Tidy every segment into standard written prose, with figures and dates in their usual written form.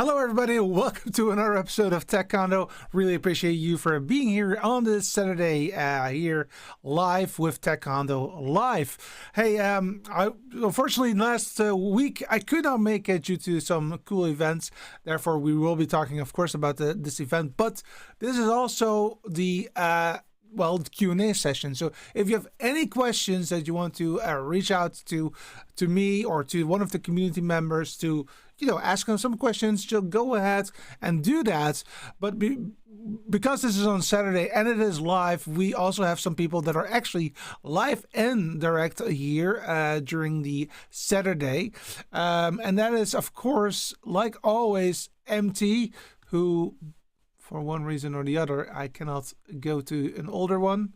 Hello, everybody. Welcome to another episode of Tech Condo. Really appreciate you for being here on this Saturday here live with Tech Condo Live. Hey, unfortunately, last week I could not make it due to some cool events. Therefore, we will be talking, of course, about this event. But this is also the Q&A session. So if you have any questions that you want to reach out to me or to one of the community members to, ask them some questions, just go ahead and do that. But because this is on Saturday and it is live, we also have some people that are actually live and direct here during the Saturday. And that is, of course, like always, MT, who for one reason or the other, I cannot go to an older one,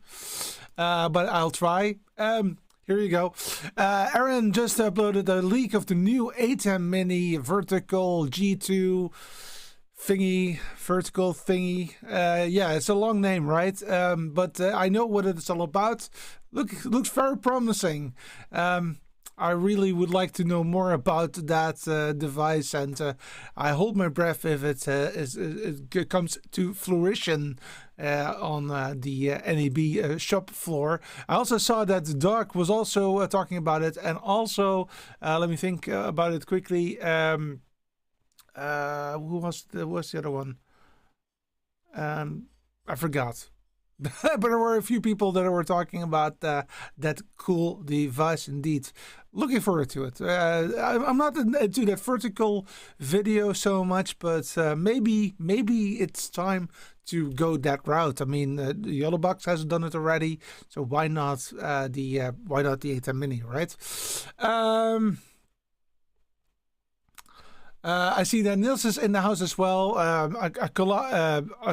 but I'll try. Here you go. Aaron just uploaded a leak of the new ATEM Mini vertical G2 vertical thingy. Yeah, it's a long name, right? But I know what it's all about. Looks very promising. I really would like to know more about that device, and I hold my breath if it comes to fruition on the NAB shop floor. I also saw that Doc was also talking about it, and also let me think about it quickly. Who was the other one? I forgot. But there were a few people that were talking about that cool device indeed. Looking forward to it. I'm not into that vertical video so much, but maybe it's time to go that route. I mean, the Yellowbox has done it already, so why not the ATEM Mini, right? I see that Niels is in the house as well. A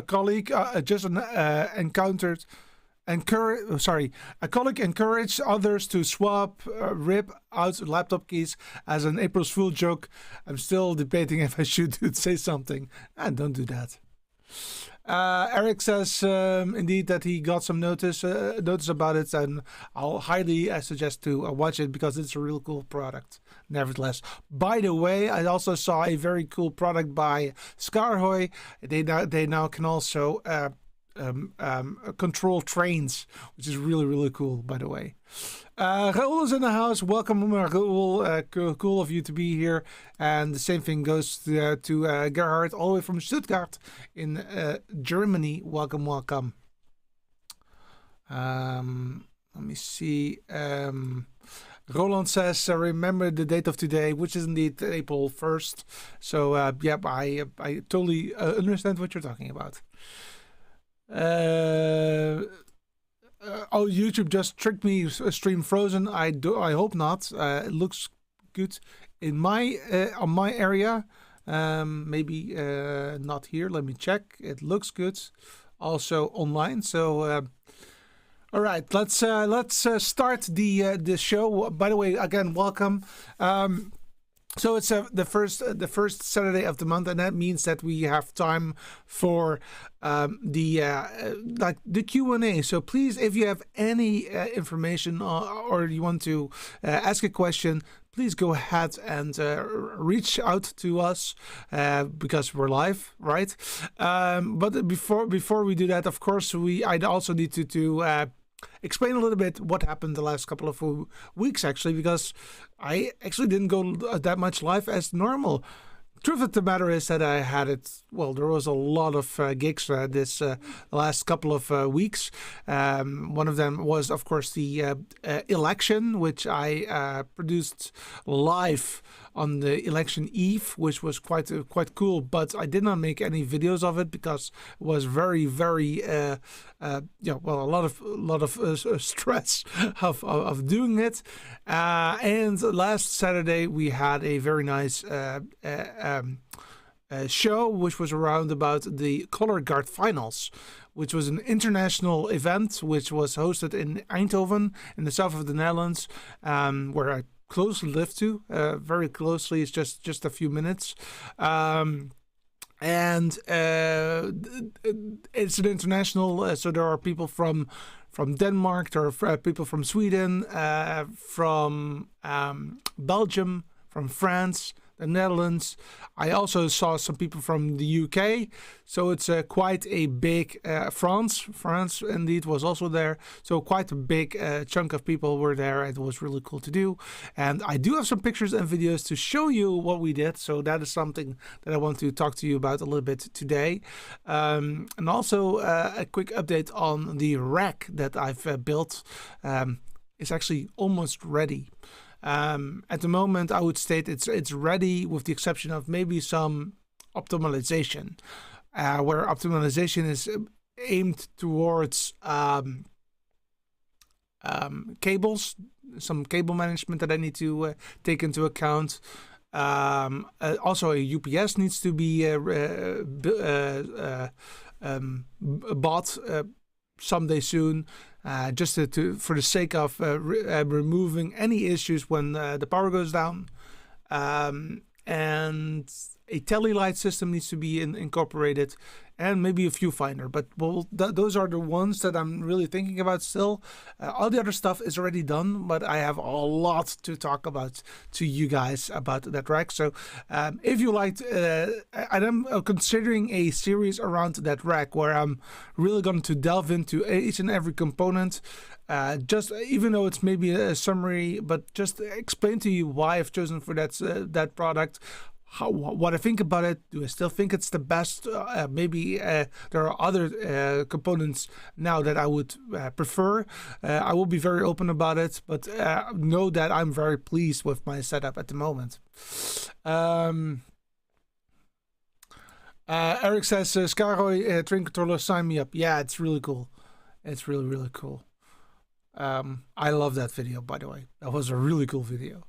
colleague just encouraged others to swap rip out laptop keys as an April's Fool joke. I'm still debating if I should say something. Don't do that. Eric says indeed that he got some notice about it, and I'll highly suggest to watch it because it's a real cool product. Nevertheless, by the way, I also saw a very cool product by Skarhoy. They now can also control trains, which is really cool, by the way. Raoul is in the house. Welcome, Raoul. Cool of you to be here. And the same thing goes to Gerhard, all the way from Stuttgart in Germany. Welcome. Let me see. Roland says, remember the date of today, which is indeed April 1st. So, I totally understand what you're talking about. YouTube just tricked me. Stream frozen. I hope not. It looks good in my on my area. Maybe not here. Let me check. It looks good. Also online. So all right. Let's start the show. By the way, again, welcome. So it's the first Saturday of the month, and that means that we have time for the Q&A. So please, if you have any information or you want to ask a question, please go ahead and reach out to us because we're live, right? But before we do that, of course, I'd also need to explain a little bit what happened the last couple of weeks, actually, because I actually didn't go that much live as normal. Truth of the matter is that I had it. Well, there was a lot of gigs this last couple of weeks. One of them was, of course, the election, which I produced live on the election eve, which was quite cool. But I did not make any videos of it because it was very a lot of stress of doing it. And last Saturday we had a very nice show, which was around about the Color Guard Finals, which was an international event which was hosted in Eindhoven in the south of the Netherlands, where I closely live to, very closely. It's just a few minutes. And it's an international, so there are people from Denmark, there are people from Sweden, from Belgium, from France. the Netherlands. I also saw some people from the UK, so it's quite a big France indeed was also there, so quite a big chunk of people were there. It was really cool to do, and I do have some pictures and videos to show you what we did, so that is something that I want to talk to you about a little bit today, and also a quick update on the rack that I've built. It's actually almost ready. At the moment, I would state it's ready, with the exception of maybe some optimization, where optimization is aimed towards cables, some cable management that I need to take into account. Also, a UPS needs to be bought someday soon. Just for the sake of removing any issues when the power goes down, and a tele light system needs to be incorporated, and maybe a viewfinder. But those are the ones that I'm really thinking about still. All the other stuff is already done, but I have a lot to talk about to you guys about that rack. So if you liked, I'm considering a series around that rack where I'm really going to delve into each and every component. Just even though it's maybe a summary, but just explain to you why I've chosen for that product. What I think about it. Do I still think it's the best? Maybe there are other components now that I would prefer. I will be very open about it, but know that I'm very pleased with my setup at the moment. Eric says, Skaroy train controller, sign me up. Yeah, it's really cool. It's really, really cool. I love that video, by the way. That was a really cool video.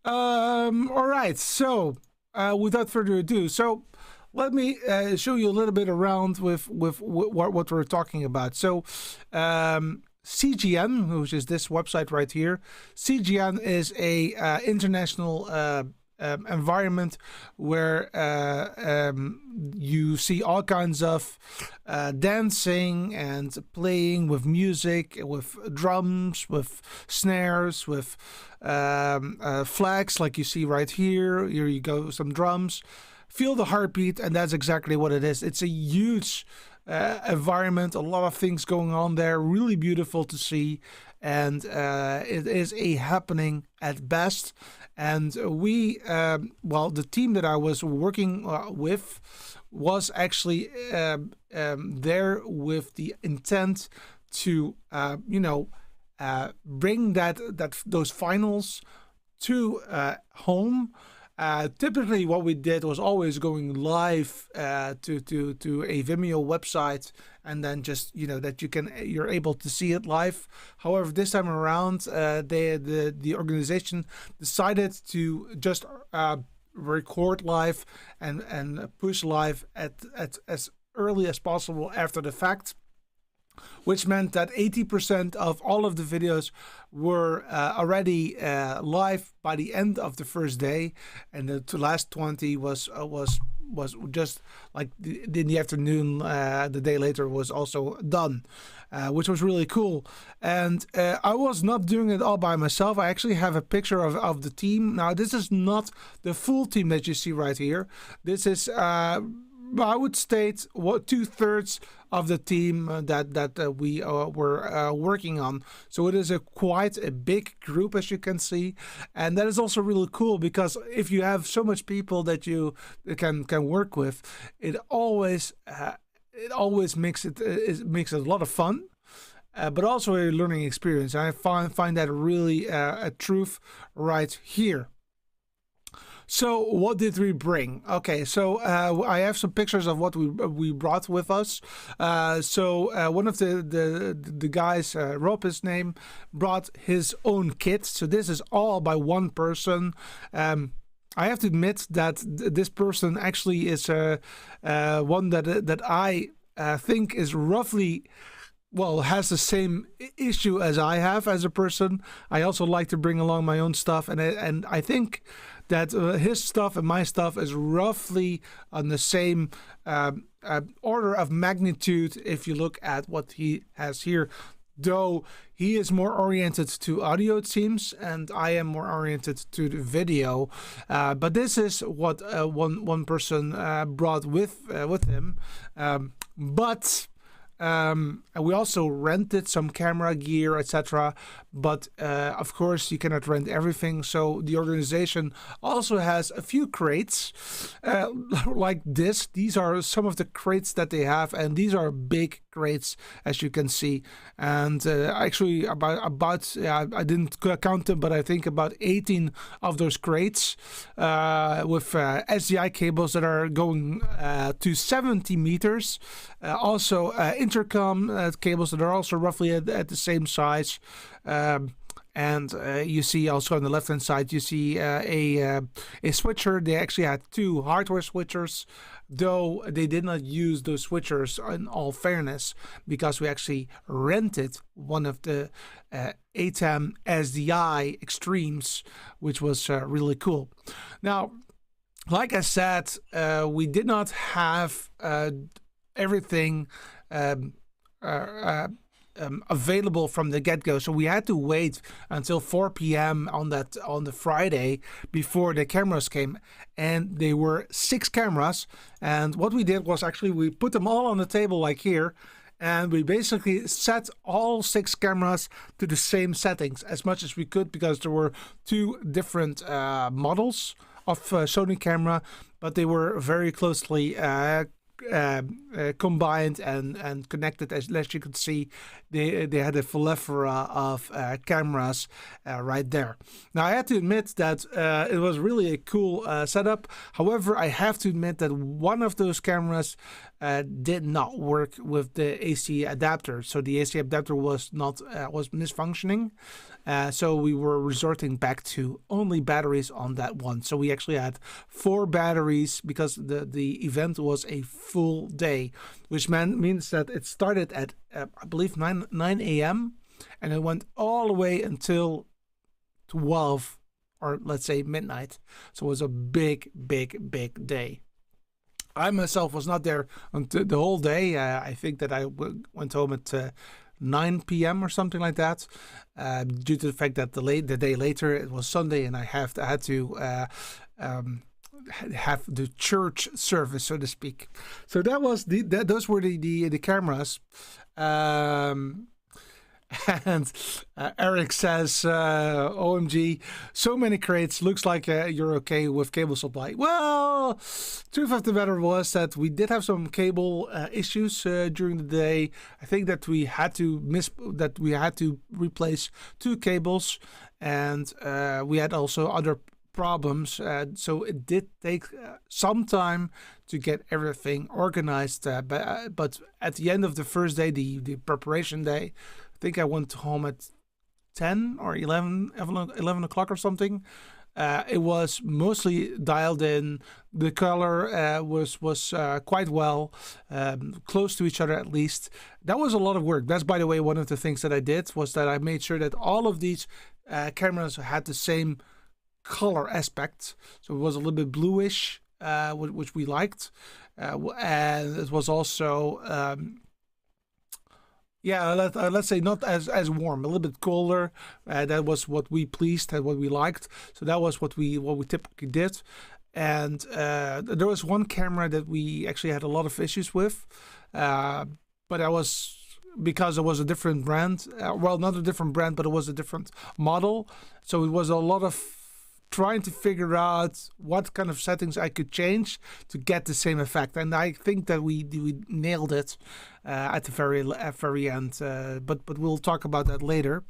All right, so without further ado, so let me show you a little bit around with what we're talking about. So CGN, which is this website right here, CGN is a international environment where you see all kinds of dancing and playing with music, with drums, with snares, with flags like you see right here. Here you go, some drums. Feel the heartbeat, and that's exactly what it is. It's a huge environment, a lot of things going on there, really beautiful to see, and it is a happening at best. And we, the team that I was working with was actually there with the intent to, bring those finals to home. Typically, what we did was always going live to a Vimeo website, and then just that you're able to see it live. However, this time around, the organization decided to just record live and push live at as early as possible after the fact, which meant that 80% of all of the videos were already live by the end of the first day, and the last 20 was just like in the afternoon. The day later was also done, which was really cool. And I was not doing it all by myself. I actually have a picture of the team. Now, this is not the full team that you see right here. This is I would state 2/3 of the team that we were working on. So it is quite a big group, as you can see, and that is also really cool, because if you have so much people that you can work with, it always makes it a lot of fun. But also a learning experience. I find that really a truth right here. So what did we bring? Okay, so I have some pictures of what we brought with us. So one of the guys, Rob, his name, brought his own kit. So this is all by one person. I have to admit that this person actually is one that I think is roughly, has the same issue as I have as a person. I also like to bring along my own stuff, and I think that his stuff and my stuff is roughly on the same order of magnitude if you look at what he has here. though he is more oriented to audio, it seems, and I am more oriented to the video. But this is what one person brought with him. But and we also rented some camera gear, etc. But of course, you cannot rent everything. So the organization also has a few crates like this. These are some of the crates that they have, and these are big crates, as you can see. And actually, about I didn't count them, but I think about 18 of those crates with SDI cables that are going to 70 meters. Also, intercom cables that are also roughly at the same size. And you see also on the left hand side, you see a switcher. They actually had two hardware switchers, though they did not use those switchers in all fairness, because we actually rented one of the ATEM SDI Extremes, which was really cool. Now, like I said, we did not have everything available from the get-go, so we had to wait until 4 p.m. on the Friday before the cameras came, and they were 6 cameras. And what we did was actually we put them all on the table like here, and we basically set all 6 cameras to the same settings as much as we could, because there were 2 different models of Sony camera, but they were very closely combined and connected. As you could see, they had a plethora of cameras right there. Now, I have to admit that it was really a cool setup. However, I have to admit that one of those cameras did not work with the AC adapter. So the AC adapter was misfunctioning. So we were resorting back to only batteries on that one. So we actually had 4 batteries, because the event was a full day, which means that it started at I believe 9 a.m. and it went all the way until 12, or let's say midnight. So it was a big day. I myself was not there until the whole day. I think that I went home at 9 p.m. or something like that, due to the fact that the day later it was Sunday, and I had to have the church service, so to speak. So that was those were the cameras. And Eric says, OMG, so many crates, looks like you're okay with cable supply. Well, truth of the matter was that we did have some cable issues during the day. I think that we had to replace 2 cables, and we had also other problems. So it did take some time to get everything organized. But at the end of the first day, the preparation day, I think I went home at 10 or 11 o'clock or something. It was mostly dialed in. The color was quite well, close to each other at least. That was a lot of work. That's, by the way, one of the things that I did, was that I made sure that all of these cameras had the same color aspect. So it was a little bit bluish, which we liked. And it was also... let's say not as warm, a little bit colder. That was what we pleased and what we liked. So that was what we typically did. And there was one camera that we actually had a lot of issues with, but that was because it was a different brand. Well, not a different brand, but it was a different model. So it was a lot of trying to figure out what kind of settings I could change to get the same effect, and I think that we nailed it at the very end. But we'll talk about that later.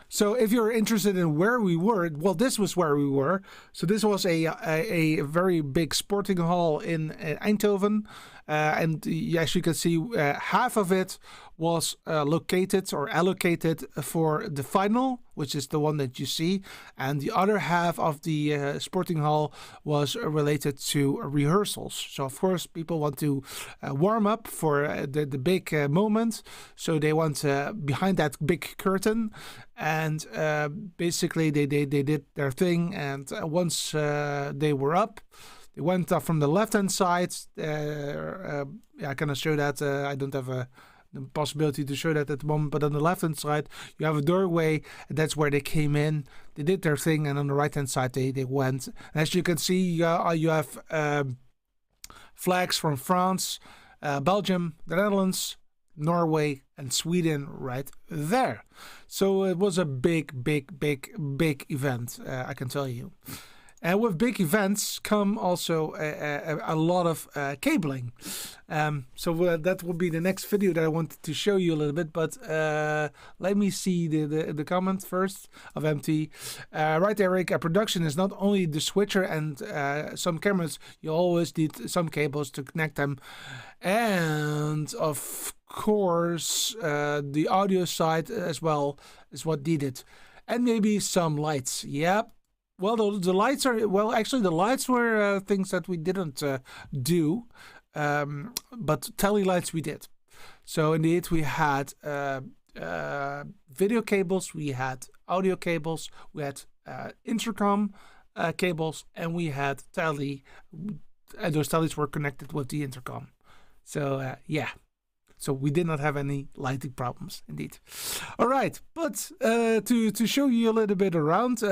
So if you're interested in where we were, well, this was where we were. So this was a very big sporting hall in Eindhoven. And as you can see, half of it was located or allocated for the final, which is the one that you see. And the other half of the sporting hall was related to rehearsals. So, of course, people want to warm up for the big moment. So they went behind that big curtain. And basically, they did their thing. And once they were up, they went from the left-hand side. I cannot show that. I don't have a the possibility to show that at the moment. But on the left hand side, you have a doorway, and that's where they came in. They did their thing, and on the right hand side, they went. And as you can see, you have flags from France, Belgium, the Netherlands, Norway, and Sweden right there. So it was a big event, I can tell you. And with big events come also a lot of cabling. So that will be the next video that I wanted to show you a little bit. But let me see the comment first of MT. Right, Eric, a production is not only the switcher and some cameras. You always need some cables to connect them. And of course, the audio side as well is what needed. And maybe some lights. Yep. Well, the lights are, well, actually the lights were things that we didn't do, but tele lights we did. So indeed we had video cables, we had audio cables, we had intercom cables, and we had tele, and those teles were connected with the intercom. So yeah. So we did not have any lighting problems, indeed. All right, but to show you a little bit around,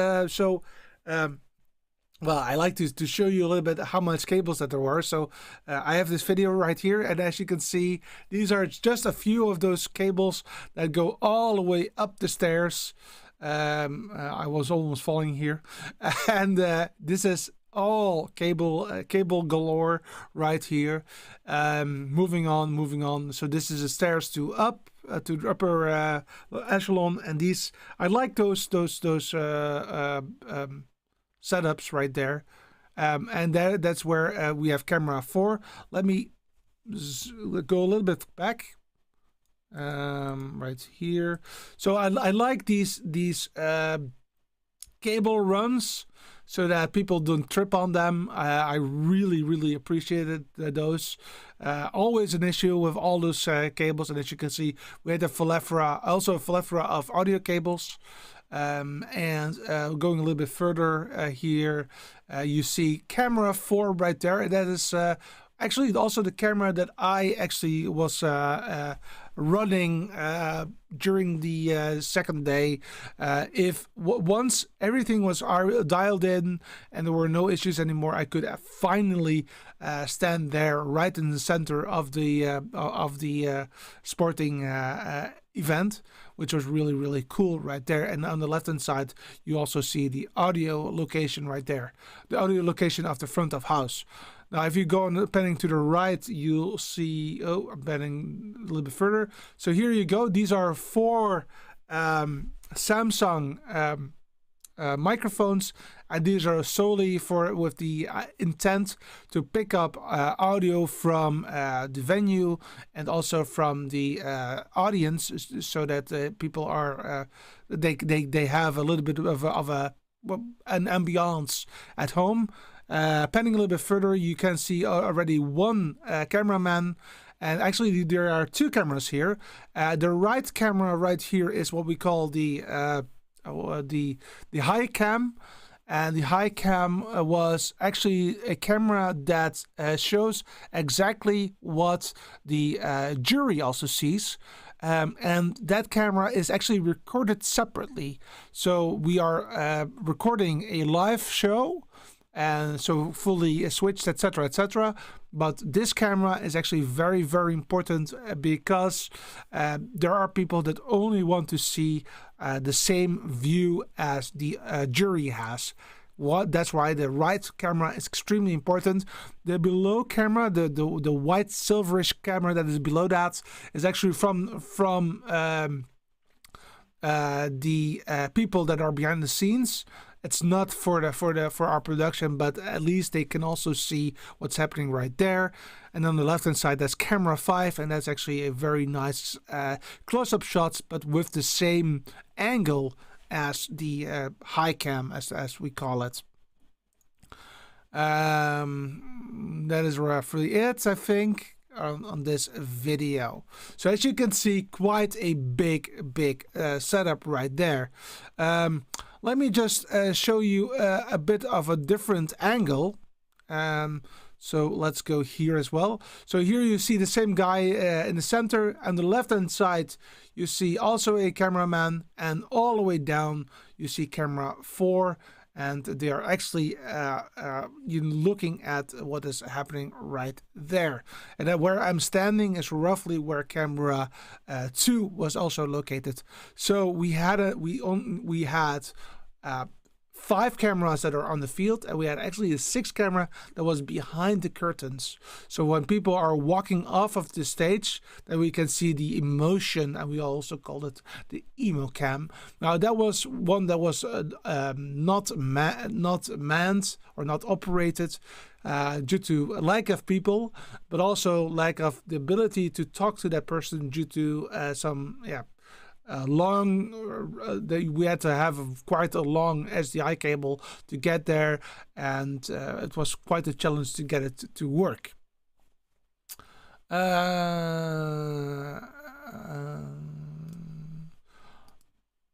well, I like to show you a little bit how much cables that there were. So I have this video right here, and as you can see, these are just a few of those cables that go all the way up the stairs. I was almost falling here, and this is all cable galore right here. Moving on. So this is the stairs to the upper echelon, and these, I like those setups right there, and that's where we have camera 4. Let me go a little bit back, right here. So I like these cable runs so that people don't trip on them. I really appreciated those. Always an issue with all those cables, and as you can see, we had also a plethora of audio cables. And going a little bit further here, you see camera 4 right there. That is actually also the camera that I actually was running during the second day. Once everything was dialed in and there were no issues anymore, I could finally stand there right in the center of the sporting event, which was really cool right there. And on the left hand side, you also see the audio location right there, the audio location of the front of house. Now, if you go on panning to the right, you'll see, I'm panning a little bit further. So here you go. These are 4 Samsung microphones, and these are solely with the intent to pick up audio from the venue and also from the audience, so that people are they have a little bit of an ambiance at home. Panning a little bit further, you can see already one cameraman, and actually there are 2 cameras here. The right camera right here is what we call the high cam, and the high cam was actually a camera that shows exactly what the jury also sees. And that camera is actually recorded separately. So we are recording a live show, and so fully switched, etc. But this camera is actually very important, because there are people that only want to see the same view as the jury has. That's why the right camera is extremely important. The below camera, the white silverish camera that is below that, is actually from the people that are behind the scenes. It's not for our production, but at least they can also see what's happening right there. And on the left hand side, that's camera 5, and that's actually a very nice close-up shots, but with the same angle as the high cam, as we call it. That is roughly it, I think, on this video. So as you can see, quite a big setup right there. Let me just show you a bit of a different angle. So let's go here as well. So here you see the same guy in the center. On the left-hand side, you see also a cameraman. And all the way down, you see camera 4. And they are actually looking at what is happening right there. And then where I'm standing is roughly where camera 2 was also located. So we had 5 cameras that are on the field, and we had actually a 6th camera that was behind the curtains. So when people are walking off of the stage, then we can see the emotion, and we also called it the emo cam. Now that was one that was not manned or not operated due to lack of people, but also lack of the ability to talk to that person due to we had to have quite a long SDI cable to get there, and it was quite a challenge to get it to work.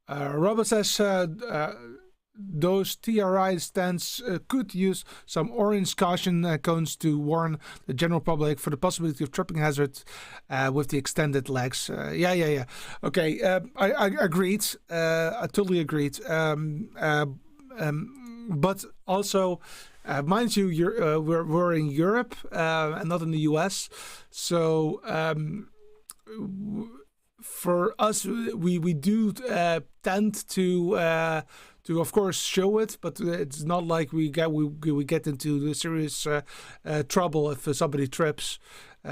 Robert says those TRI stands could use some orange caution cones to warn the general public for the possibility of tripping hazard with the extended legs. Yeah. Okay, I agreed. I totally agreed. But also, mind you, we're in Europe and not in the US. So for us, we do tend to of course show it, but it's not like we get into the serious trouble if somebody trips. We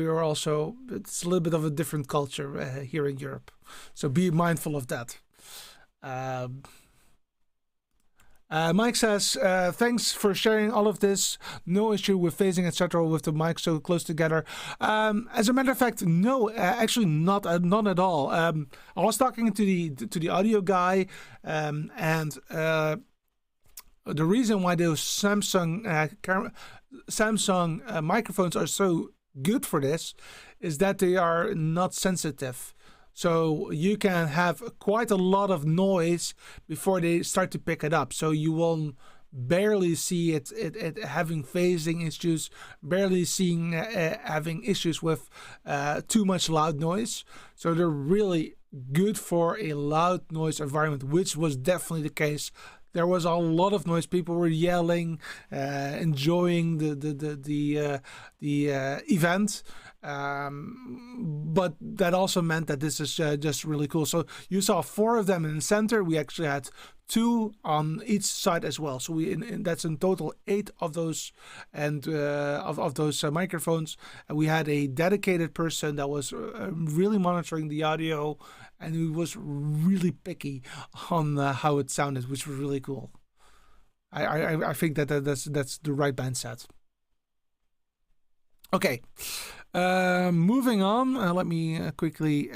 are also, it's a little bit of a different culture here in Europe, so be mindful of that. Mike says, thanks for sharing all of this. No issue with phasing, etc. with the mic so close together. As a matter of fact, no, actually not at all. I was talking to the audio guy, and the reason why those Samsung microphones are so good for this is that they are not sensitive. So you can have quite a lot of noise before they start to pick it up. So you will barely see it having phasing issues, barely seeing having issues with too much loud noise. So they're really good for a loud noise environment, which was definitely the case. There was a lot of noise. People were yelling, enjoying the event. But that also meant that this is just really cool. So you saw 4 of them in the center. We actually had 2 on each side as well. So that's in total 8 of those, and of those microphones. And we had a dedicated person that was really monitoring the audio, and he was really picky on how it sounded, which was really cool. I think that's the right band set. Okay. Moving on, let me quickly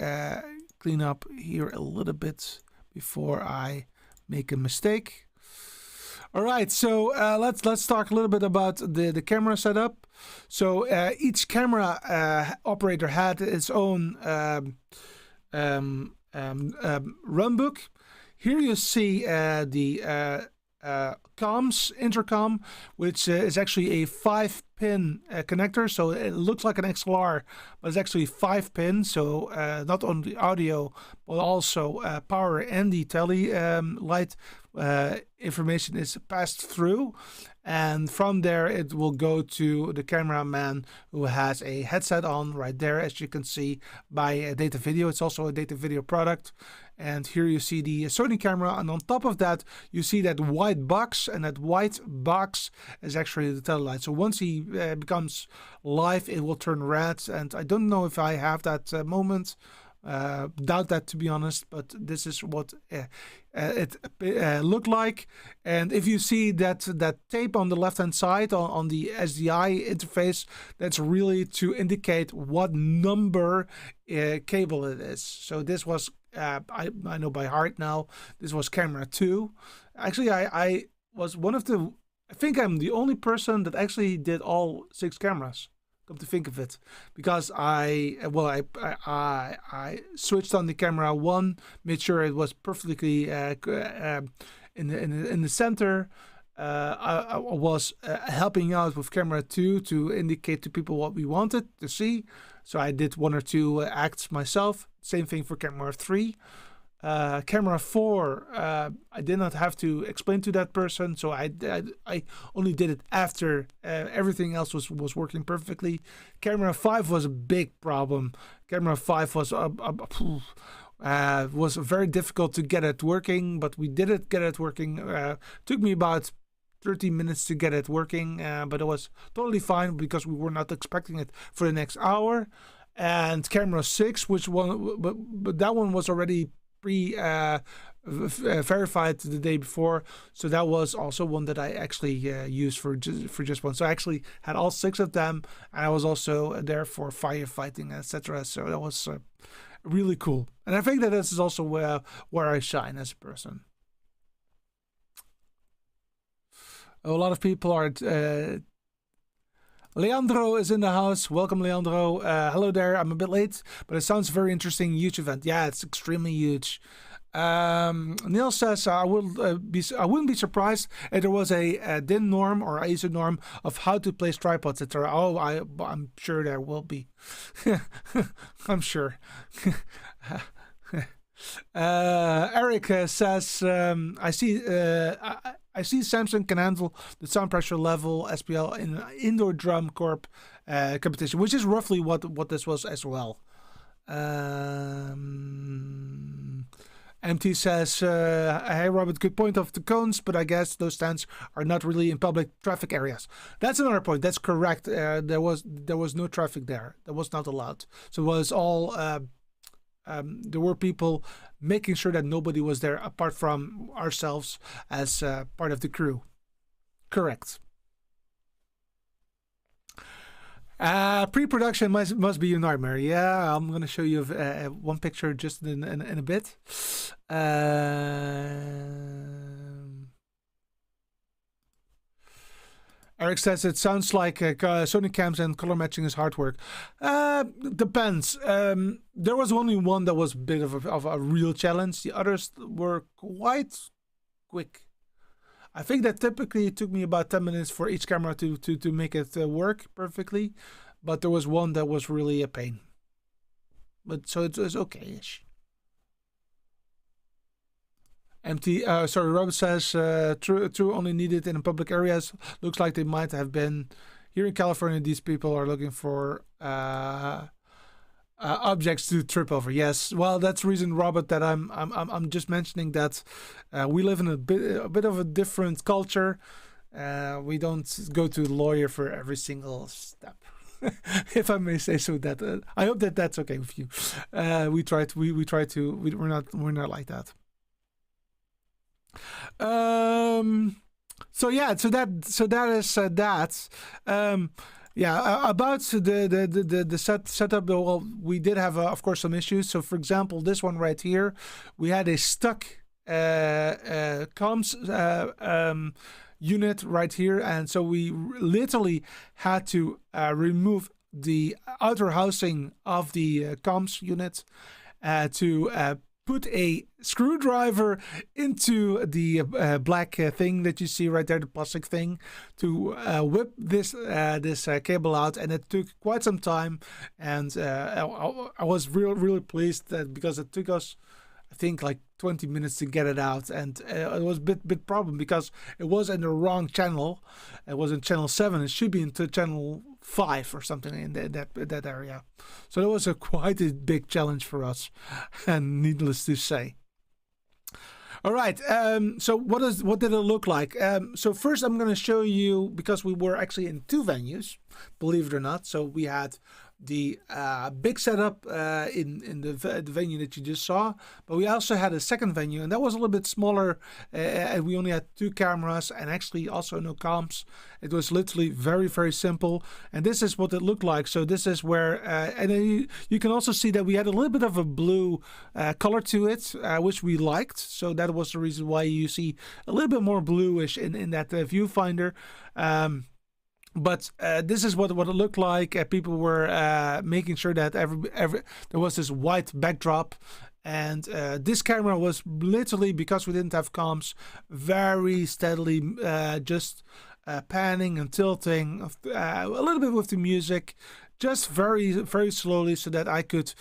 clean up here a little bit before I make a mistake. All right, so let's talk a little bit about the camera setup. So each camera operator had its own run book. Here you see the intercom, which is actually a 5-pin connector. So it looks like an XLR, but it's actually 5 pins. So not only audio, but also power and the tele light information is passed through. And from there, it will go to the cameraman who has a headset on right there, as you can see by Data Video. It's also a Data Video product. And here you see the Sony camera, and on top of that you see that white box, and that white box is actually the telelight. So once he becomes live, it will turn red, and I don't know if I have that moment. Doubt that, to be honest, but this is what it looked like. And if you see that tape on the left hand side on the SDI interface, that's really to indicate what number cable it is. So this was I know by heart now, this was camera 2. Actually, I was one of the, I think I'm the only person that actually did all 6 cameras, come to think of it, because I switched on the camera 1, made sure it was perfectly in the center, I was helping out with camera 2 to indicate to people what we wanted to see. So I did 1 or 2 acts myself. Same thing for camera 3. Camera 4, I did not have to explain to that person, so I only did it after everything else was working perfectly. Camera 5 was a big problem. Camera 5 was very difficult to get it working, but we did get it working. Took me about 30 minutes to get it working, but it was totally fine because we were not expecting it for the next hour. And camera 6, which one, but that one was already verified the day before, so that was also one that I actually used for just one. So I actually had all 6 of them, and I was also there for firefighting, etc. So that was really cool, and I think that this is also where I shine as a person. A lot of people are. Leandro is in the house. Welcome, Leandro. Hello there. I'm a bit late, but it sounds very interesting. Huge event. Yeah, it's extremely huge. Neil says I wouldn't be surprised if there was a DIN norm or ISO norm of how to place tripods, etc. Oh, I'm sure there will be. I'm sure. Eric says I see Samson can handle the sound pressure level SPL in an indoor drum corp competition, which is roughly what this was as well. MT says, hey Robert, good point of the cones, but I guess those stands are not really in public traffic areas. That's another point. That's correct. There was no traffic there. That was not allowed. So it was all. There were people making sure that nobody was there apart from ourselves as part of the crew. Correct. Pre-production must be a nightmare. Yeah, I'm gonna show you one picture just in a bit. Eric says it sounds like Sony cams and color matching is hard work. Depends. There was only one that was a bit of a real challenge. The others were quite quick. I think that typically it took me about 10 minutes for each camera to make it work perfectly. But there was one that was really a pain. But so it was okay-ish. Robert says, true only needed in public areas. Looks like they might have been. Here in California, these people are looking for objects to trip over. Yes, well, that's the reason, Robert, that I'm just mentioning that we live in a bit of a different culture. We don't go to the lawyer for every single step. If I may say so, that I hope that that's okay with you. We're not like that. So that is that. About the setup. Well, we did have of course some issues. So for example, this one right here, we had a stuck comms unit right here, and so we literally had to remove the outer housing of the comms unit to put a screwdriver into the black thing that you see right there, the plastic thing, to whip this cable out, and it took quite some time. And I was really pleased that, because it took us, I think, like 20 minutes to get it out, and it was a bit problem because it was in the wrong channel. It was in channel 7. It should be into channel 5 or something in that area. So that was quite a big challenge for us, and needless to say. All right. So what did it look like? So first, I'm going to show you, because we were actually in 2 venues, believe it or not. So we had the big setup in the venue that you just saw, but we also had a second venue, and that was a little bit smaller, and we only had 2 cameras and actually also no comms. It was literally very simple, and this is what it looked like. So this is where and then you can also see that we had a little bit of a blue color to it, which we liked. So that was the reason why you see a little bit more bluish in that viewfinder. But this is what it looked like. People were making sure that every there was this white backdrop, And this camera was literally, because we didn't have comms, very steadily just panning and tilting a little bit with the music, just very, very slowly, so that I could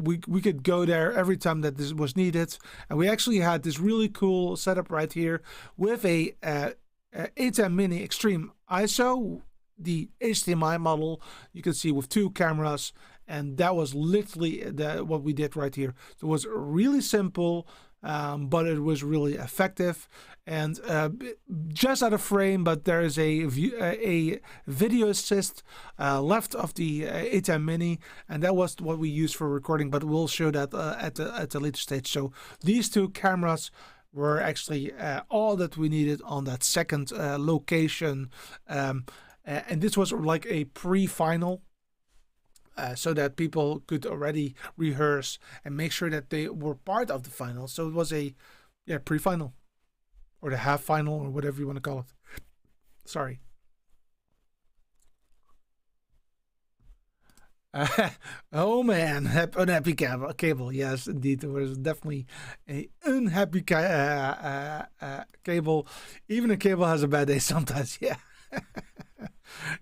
we could go there every time that this was needed. And we actually had this really cool setup right here with a ATEM Mini Extreme ISO, the HDMI model you can see with 2 cameras. And that was literally what we did right here. So it was really simple, but it was really effective. And just out of frame, but there is a video assist left of the ATEM Mini, and that was what we used for recording. But we'll show that at the later stage. So these 2 cameras were actually all that we needed on that second location, and this was like a pre-final. So that people could already rehearse and make sure that they were part of the final. So it was a pre-final, or the half final, or whatever you want to call it. Sorry. Oh man, unhappy cable. Yes, indeed, there was definitely a unhappy cable. Even a cable has a bad day sometimes. Yeah.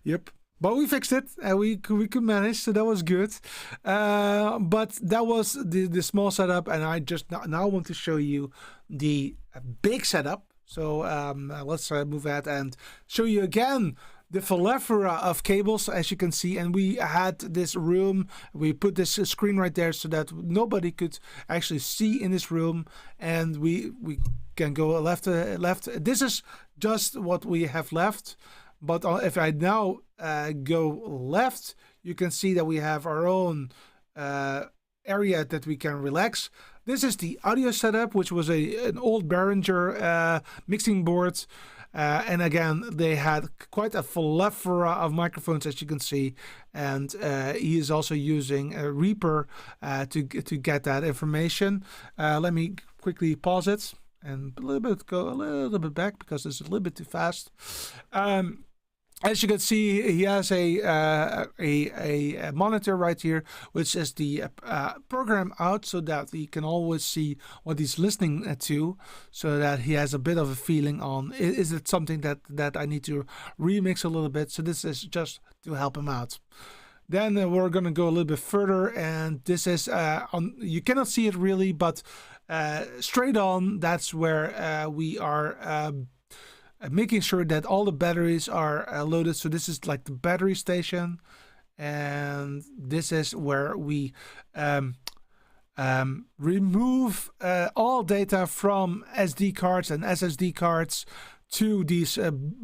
Yep. But we fixed it, and we could manage, so that was good. But that was the small setup, and I just now want to show you the big setup. So let's move ahead and show you again the plethora of cables, as you can see. And we had this room, we put this screen right there so that nobody could actually see in this room, and we can go left. This is just what we have left. But if I now go left, you can see that we have our own area that we can relax. This is the audio setup, which was an old Behringer mixing board. And again, they had quite a plethora of microphones, as you can see. And he is also using a Reaper to get that information. Let me quickly pause it and go a little bit back, because it's a little bit too fast. As you can see, he has a monitor right here, which is the program out, so that he can always see what he's listening to, so that he has a bit of a feeling on, is it something that I need to remix a little bit. So this is just to help him out. Then we're going to go a little bit further, and this is you cannot see it really, but straight on, that's where we are making sure that all the batteries are loaded. So this is like the battery station, and this is where we remove all data from SD cards and SSD cards to these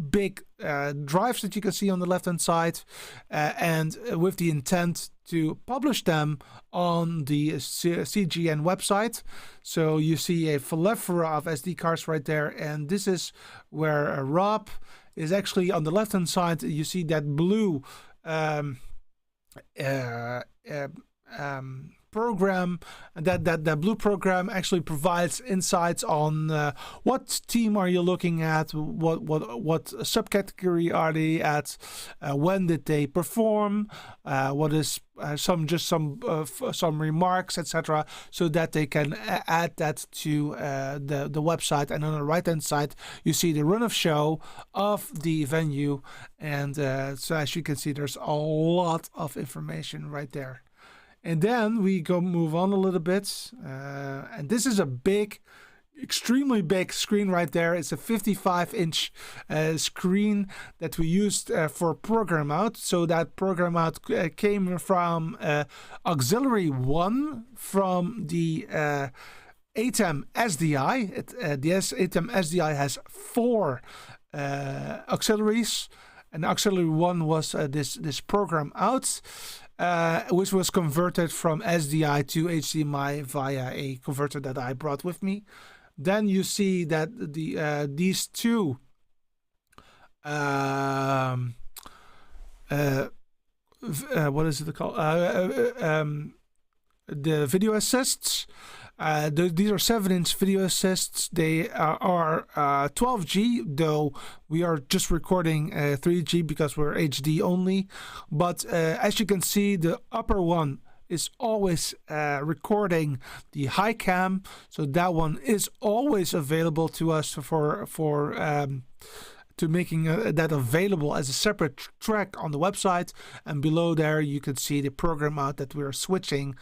big drives that you can see on the left hand side, and with the intent to publish them on the CGN website. So you see a plethora of SD cards right there, and this is where Rob is actually on the left hand side. You see that blue program, that blue program actually provides insights on what team are you looking at, what subcategory are they at, when did they perform, what is some remarks, etc., so that they can add that to the website. And on the right hand side you see the run of show of the venue, and so as you can see, there's a lot of information right there. And then we move on a little bit, and this is a big, extremely big screen right there. It's a 55-inch screen that we used for program out. So that program out came from auxiliary 1 from the ATEM SDI. The ATEM SDI has 4 auxiliaries, and auxiliary 1 was this program out. Which was converted from SDI to HDMI via a converter that I brought with me. Then you see that these two what is it called? The video assists. These are 7-inch video assists. They are 12G, though we are just recording 3G because we're HD only. But as you can see, the upper one is always recording the high cam, so that one is always available to us to making that available as a separate track on the website. And below there you can see the program out that we are switching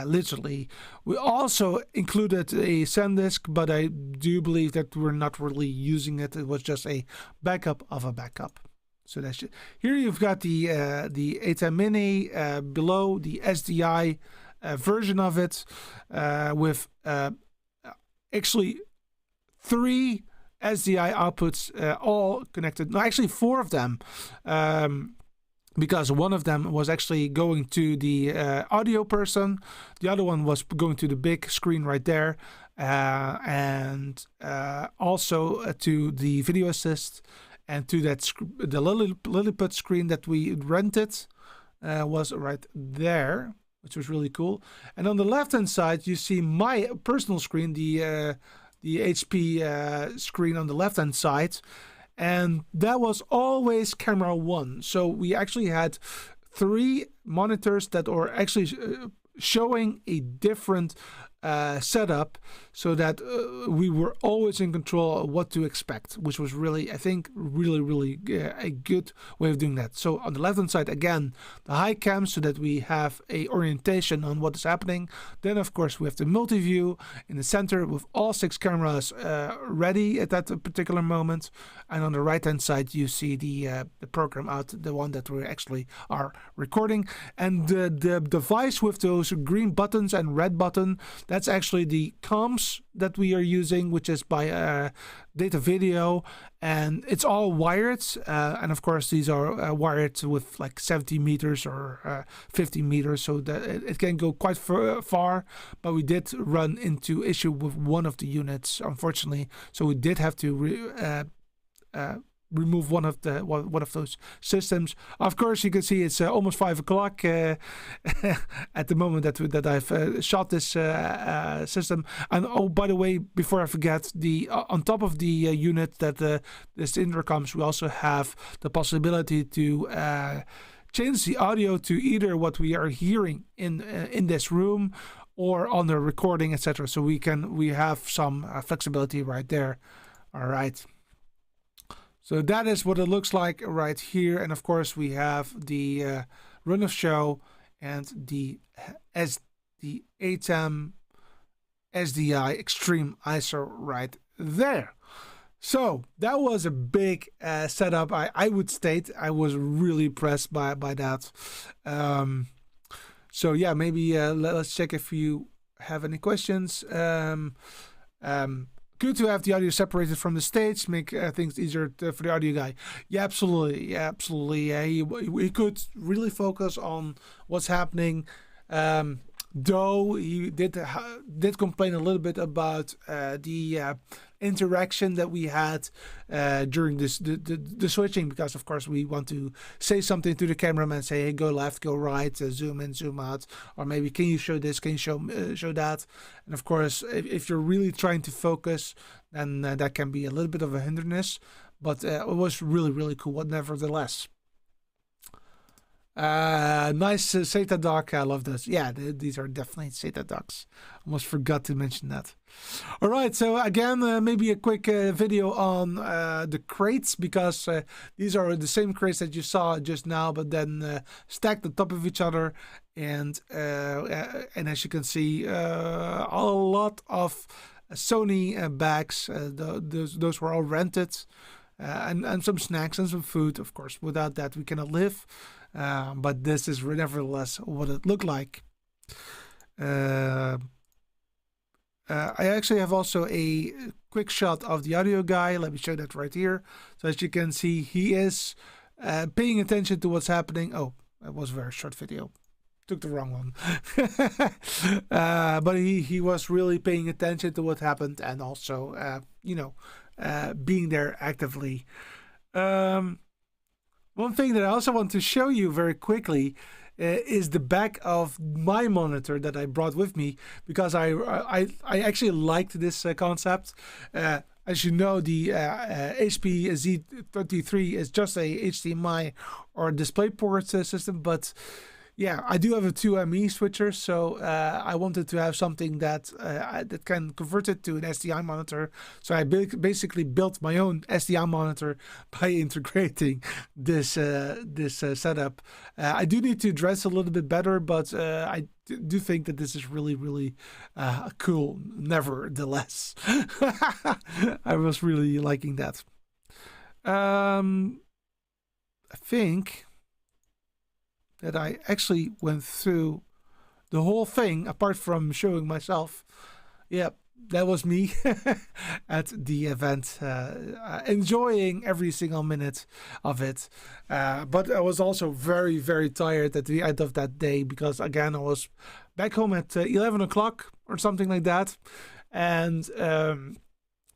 literally. We also included a SanDisk, but I do believe that we're not really using it. It was just a backup of a backup. So that's here you've got the ATEM Mini, below the SDI version of it, with actually 3 SDI outputs all connected. No, actually 4 of them, because one of them was actually going to the audio person. The other one was going to the big screen right there, and also to the video assist, and to that the Lilliput screen that we rented was right there, which was really cool. And on the left hand side you see my personal screen, the HP screen on the left hand side, and that was always camera 1. So we actually had 3 monitors that are actually showing a different setup, so that we were always in control of what to expect, which was really, I think, really a good way of doing that. So on the left hand side again, the high cam, so that we have a orientation on what is happening. Then of course we have the multi-view in the center with all 6 cameras ready at that particular moment. And on the right hand side you see the program out, the one that we actually are recording. And the device with those green buttons and red button, that's actually the comms that we are using, which is by Data Video, and it's all wired. And of course these are wired with like 70 meters or 50 meters, so that it can go quite far. But we did run into issue with one of the units, unfortunately, so we did have to remove one of those systems. Of course, you can see it's almost 5 o'clock at the moment that I've shot this system. And oh, by the way, before I forget, the on top of the unit that this intercoms, we also have the possibility to change the audio to either what we are hearing in this room or on the recording, etc. So we have some flexibility right there. All right. So that is what it looks like right here. And of course we have the run of show and the ATEM SDI Extreme ISO right there. So that was a big setup. I would state I was really impressed by that. So yeah, maybe let's check if you have any questions. Good to have the audio separated from the stage, make things easier for the audio guy. Yeah, absolutely. Yeah, absolutely. He could really focus on what's happening. Though he did complain a little bit about the interaction that we had during the switching, because of course we want to say something to the cameraman, say, hey, go left, go right, zoom in, zoom out, or maybe can you show this, can you show that. And of course if you're really trying to focus, then that can be a little bit of a hindrance, but it was really cool nevertheless. Nice SATA dock. I love this. Yeah, these are definitely SATA docks. Almost forgot to mention that. All right, so again, maybe a quick video on the crates, because these are the same crates that you saw just now, but then stacked on top of each other. And as you can see, a lot of Sony bags. Those were all rented, and some snacks and some food. Of course, without that we cannot live. But this is nevertheless what it looked like. I actually have also a quick shot of the audio guy. Let me show that right here. So as you can see, he is paying attention to what's happening. Oh, that was a very short video. Took the wrong one. But he was really paying attention to what happened, and also, being there actively. One thing that I also want to show you very quickly is the back of my monitor that I brought with me, because I actually liked this concept. As you know, the HP Z33 is just a HDMI or DisplayPort system, but Yeah, I do have a 2ME switcher, so I wanted to have something that that can convert it to an SDI monitor. So I basically built my own SDI monitor by integrating this setup. I do need to dress a little bit better, but do think that this is really, really cool. Nevertheless, I was really liking that. I think that I actually went through the whole thing apart from showing myself. Yep, that was me at the event, enjoying every single minute of it. But I was also very, very tired at the end of that day because, again, I was back home at 11 o'clock or something like that. And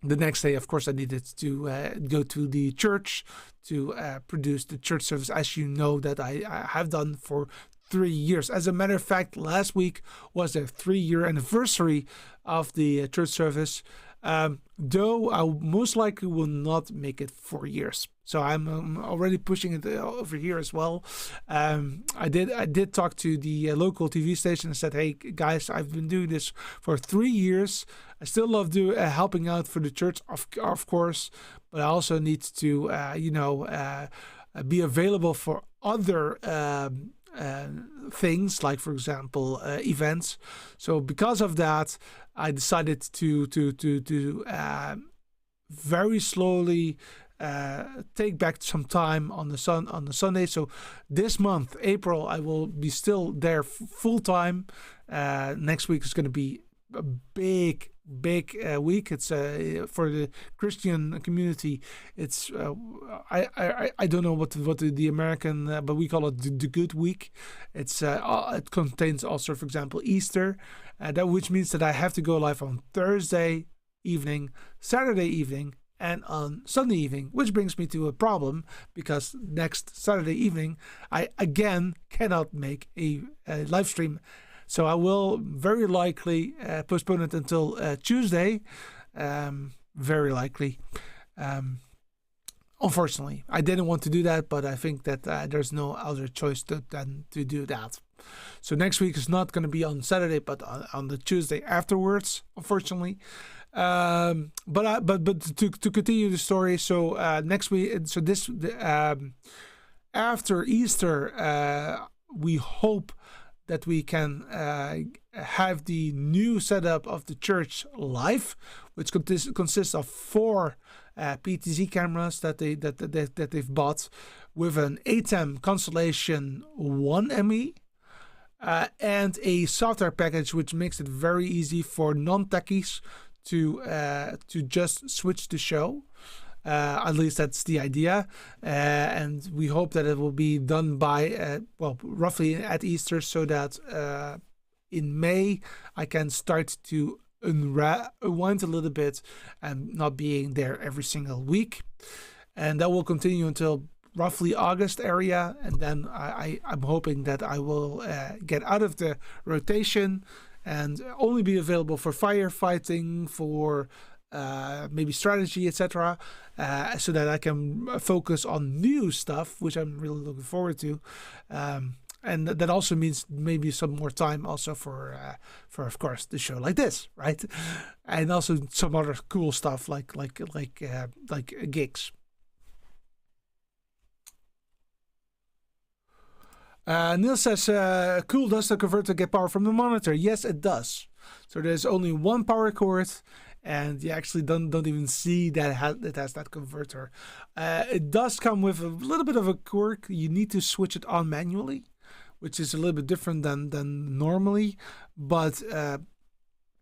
the next day, of course, I needed to go to the church to produce the church service, as you know, that I have done for 3 years. As a matter of fact, last week was the 3-year anniversary of the church service. Though I most likely will not make it 4 years. So I'm already pushing it over here as well. I did talk to the local TV station and said, hey guys, I've been doing this for 3 years. I still love helping out for the church, of course, but I also need to be available for other things, like for example events. So because of that, I decided to very slowly take back some time on the Sunday. So this month, April, I will be still there full time. Next week is going to be a big week. It's for the Christian community. It's I don't know what the American, but we call it the Good Week. It contains also, for example, Easter, which means that I have to go live on Thursday evening, Saturday evening, and on Sunday evening, which brings me to a problem because next Saturday evening I again cannot make a live stream. So I will very likely postpone it until Tuesday. Very likely. Unfortunately, I didn't want to do that, but I think that there's no other choice than to do that. So next week is not going to be on Saturday, but on the Tuesday afterwards, unfortunately. But to continue the story, so next week, after Easter, we hope that we can have the new setup of the church live, which consists of 4 PTZ cameras that they've bought with an ATEM Constellation 1ME and a software package which makes it very easy for non-techies to just switch the show. At least that's the idea, and we hope that it will be done by roughly at Easter, so that in May I can start to unwind a little bit and not being there every single week, and that will continue until roughly August area, and then I'm hoping that I will get out of the rotation and only be available for firefighting, for maybe strategy, etc., so that I can focus on new stuff, which I'm really looking forward to. And that also means maybe some more time also for of course the show like this, right? And also some other cool stuff like gigs. Neil says, cool, does the converter get power from the monitor? Yes, it does. So there's only one power cord, and you actually don't even see that it has that converter. It does come with a little bit of a quirk. You need to switch it on manually, which is a little bit different than normally, but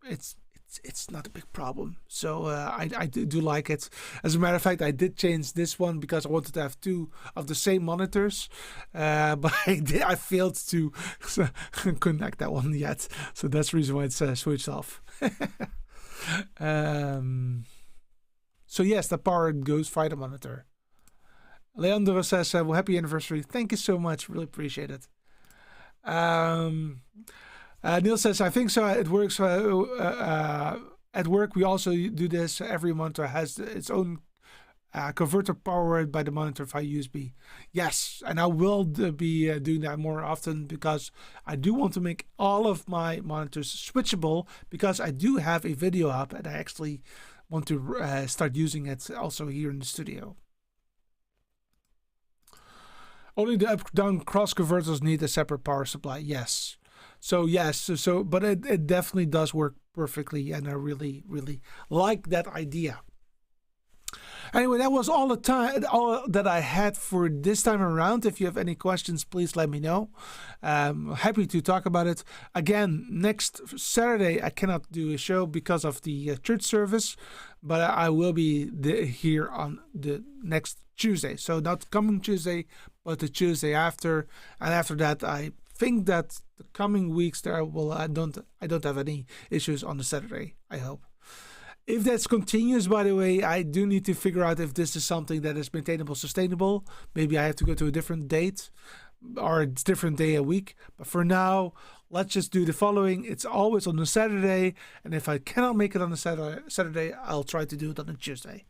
it's not a big problem. So I do like it. As a matter of fact, I did change this one because I wanted to have 2 of the same monitors, but I failed to connect that one yet. So that's the reason why it's switched off. So yes, the power goes via the monitor. Leandro says, well, happy anniversary. Thank you so much. Really appreciate it. Neil says, I think so. It works at work. We also do this. Every monitor has its own converter powered by the monitor via USB. Yes, and I will be doing that more often because I do want to make all of my monitors switchable, because I do have a video up and I actually want to start using it also here in the studio. Only the up-down cross converters need a separate power supply. Yes. So yes, but it definitely does work perfectly, and I really, really like that idea. Anyway, that was all that I had for this time around. If you have any questions, please let me know. Happy to talk about it. Again, next Saturday I cannot do a show because of the church service, but I will be here on the next Tuesday. So not coming Tuesday, but the Tuesday after. And after that, I think that the coming weeks I don't have any issues on the Saturday, I hope. If that continues, by the way, I do need to figure out if this is something that is maintainable, sustainable. Maybe I have to go to a different date or a different day a week. But for now, let's just do the following. It's always on a Saturday. And if I cannot make it on a Saturday, I'll try to do it on a Tuesday.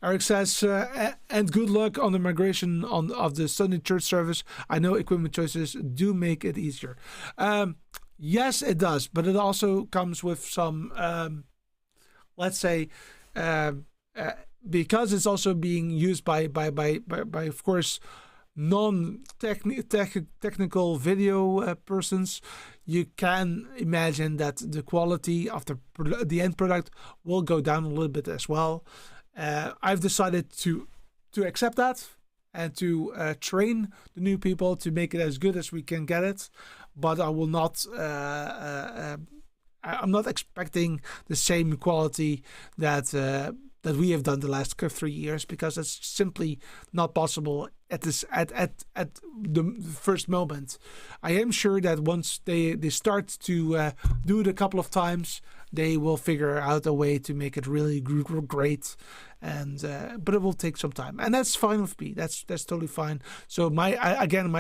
Eric says, and good luck on the migration of the Sunday church service. I know equipment choices do make it easier. Yes, it does, but it also comes with some, let's say, because it's also being used by of course, non-technical video persons. You can imagine that the quality of the end product will go down a little bit as well. I've decided to accept that and to train the new people to make it as good as we can get it. But I will not. I'm not expecting the same quality that we have done the last 3 years, because it's simply not possible at the first moment. I am sure that once they start to do it a couple of times, they will figure out a way to make it really great. And but it will take some time, and that's fine with me. That's totally fine. So my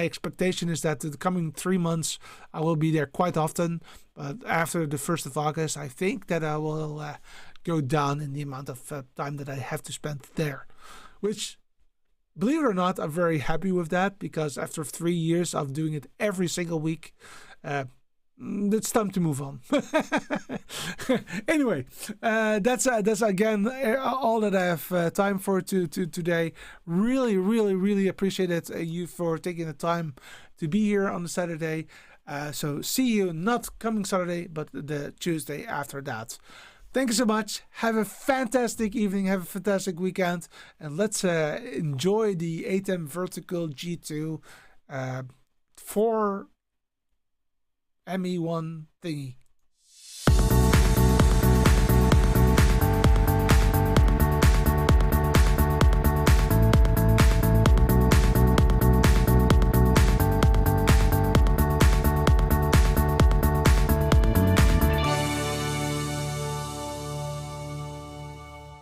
expectation is that the coming 3 months I will be there quite often. But after the 1st of August, I think that I will go down in the amount of time that I have to spend there, which, believe it or not, I'm very happy with that, because after 3 years of doing it every single week, it's time to move on. Anyway, that's again all that I have time for today. Really, really, really appreciate it, you for taking the time to be here on the Saturday. So see you not coming Saturday, but the Tuesday after that. Thank you so much. Have a fantastic evening. Have a fantastic weekend. And let's enjoy the ATEM Vertical G2 4 ME1 thingy.